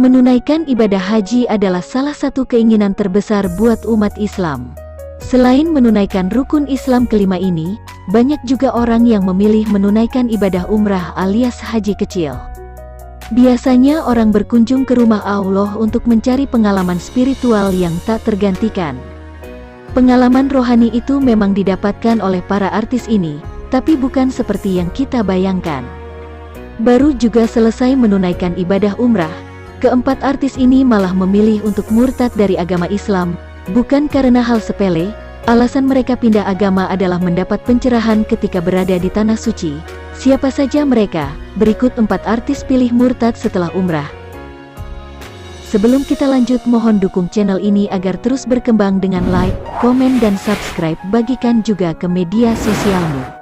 Menunaikan ibadah haji adalah salah satu keinginan terbesar buat umat Islam. Selain menunaikan rukun Islam kelima ini, banyak juga orang yang memilih menunaikan ibadah umrah alias haji kecil. Biasanya orang berkunjung ke rumah Allah untuk mencari pengalaman spiritual yang tak tergantikan. Pengalaman rohani itu memang didapatkan oleh para artis ini, tapi bukan seperti yang kita bayangkan. Baru juga selesai menunaikan ibadah umrah, keempat artis ini malah memilih untuk murtad dari agama Islam, bukan karena hal sepele. Alasan mereka pindah agama adalah mendapat pencerahan ketika berada di Tanah Suci. Siapa saja mereka? Berikut 4 artis pilih murtad setelah umrah. Sebelum kita lanjut, mohon dukung channel ini agar terus berkembang dengan like, komen dan subscribe. Bagikan juga ke media sosialmu.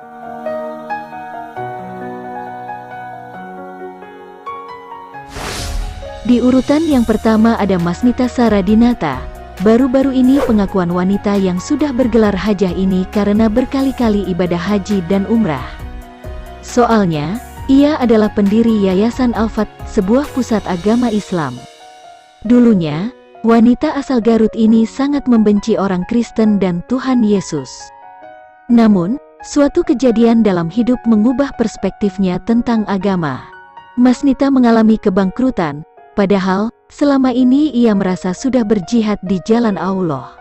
Di urutan yang pertama ada Masnita Saradinata. Baru-baru ini pengakuan wanita yang sudah bergelar hajah ini karena berkali-kali ibadah haji dan umrah. Soalnya, ia adalah pendiri Yayasan Al-Fat, sebuah pusat agama Islam. Dulunya, wanita asal Garut ini sangat membenci orang Kristen dan Tuhan Yesus. Namun, suatu kejadian dalam hidup mengubah perspektifnya tentang agama. Masnita mengalami kebangkrutan, padahal selama ini ia merasa sudah berjihad di jalan Allah.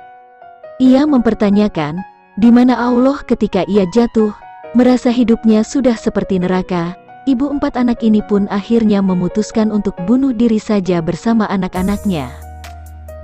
Ia mempertanyakan, di mana Allah ketika ia jatuh, merasa hidupnya sudah seperti neraka. Ibu 4 anak ini pun akhirnya memutuskan untuk bunuh diri saja bersama anak-anaknya.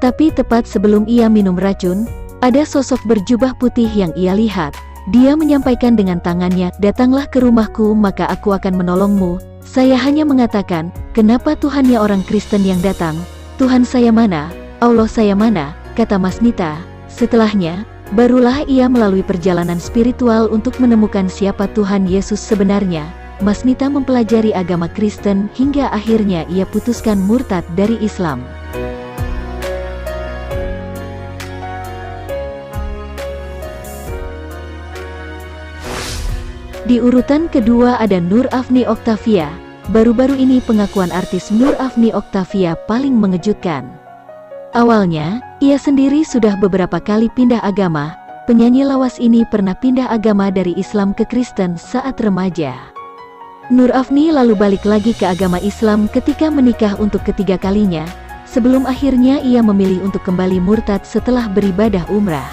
Tapi tepat sebelum ia minum racun, ada sosok berjubah putih yang ia lihat. Dia menyampaikan dengan tangannya, "Datanglah ke rumahku maka aku akan menolongmu." Saya hanya mengatakan, "Kenapa Tuhannya orang Kristen yang datang? Tuhan saya mana? Allah saya mana?" kata Masnita. Setelahnya, barulah ia melalui perjalanan spiritual untuk menemukan siapa Tuhan Yesus sebenarnya. Masnita mempelajari agama Kristen hingga akhirnya ia putuskan murtad dari Islam. Di urutan kedua ada Nur Afni Oktavia. Baru-baru ini pengakuan artis Nur Afni Oktavia paling mengejutkan. Awalnya, ia sendiri sudah beberapa kali pindah agama. Penyanyi lawas ini pernah pindah agama dari Islam ke Kristen saat remaja. Nur Afni lalu balik lagi ke agama Islam ketika menikah untuk ketiga kalinya, sebelum akhirnya ia memilih untuk kembali murtad setelah beribadah umrah.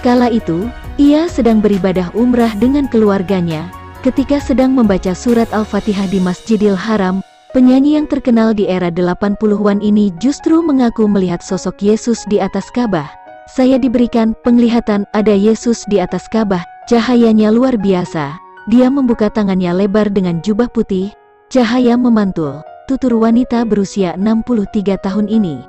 Kala itu, ia sedang beribadah umrah dengan keluarganya. Ketika sedang membaca surat Al-Fatihah di Masjidil Haram, penyanyi yang terkenal di era 80-an ini justru mengaku melihat sosok Yesus di atas Ka'bah. "Saya diberikan penglihatan ada Yesus di atas Ka'bah, cahayanya luar biasa." Dia membuka tangannya lebar dengan jubah putih, cahaya memantul, tutur wanita berusia 63 tahun ini.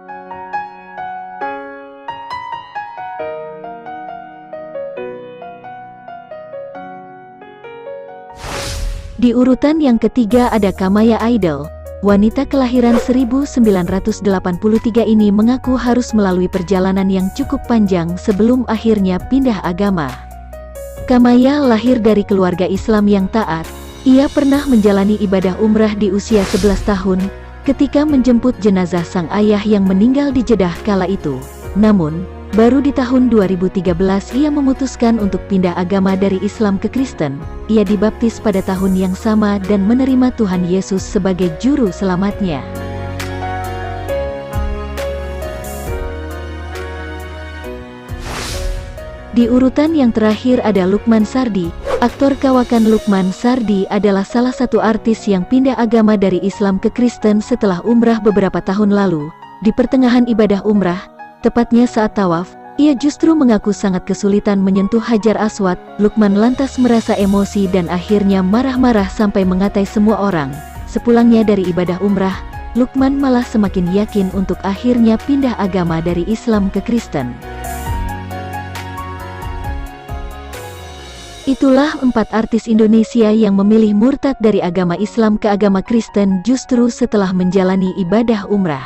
Di urutan yang ketiga ada Kamaya Idol. Wanita kelahiran 1983 ini mengaku harus melalui perjalanan yang cukup panjang sebelum akhirnya pindah agama. Kamaya lahir dari keluarga Islam yang taat. Ia pernah menjalani ibadah umrah di usia 11 tahun, ketika menjemput jenazah sang ayah yang meninggal di Jeddah kala itu. Namun, baru di tahun 2013 ia memutuskan untuk pindah agama dari Islam ke Kristen. Ia dibaptis pada tahun yang sama dan menerima Tuhan Yesus sebagai juru selamatnya. Di urutan yang terakhir ada Lukman Sardi. Aktor kawakan Lukman Sardi adalah salah satu artis yang pindah agama dari Islam ke Kristen setelah umrah beberapa tahun lalu. Di pertengahan ibadah umrah, tepatnya saat tawaf, ia justru mengaku sangat kesulitan menyentuh Hajar Aswad. Lukman lantas merasa emosi dan akhirnya marah-marah sampai mengatai semua orang. Sepulangnya dari ibadah umrah, Lukman malah semakin yakin untuk akhirnya pindah agama dari Islam ke Kristen. Itulah 4 artis Indonesia yang memilih murtad dari agama Islam ke agama Kristen justru setelah menjalani ibadah umrah.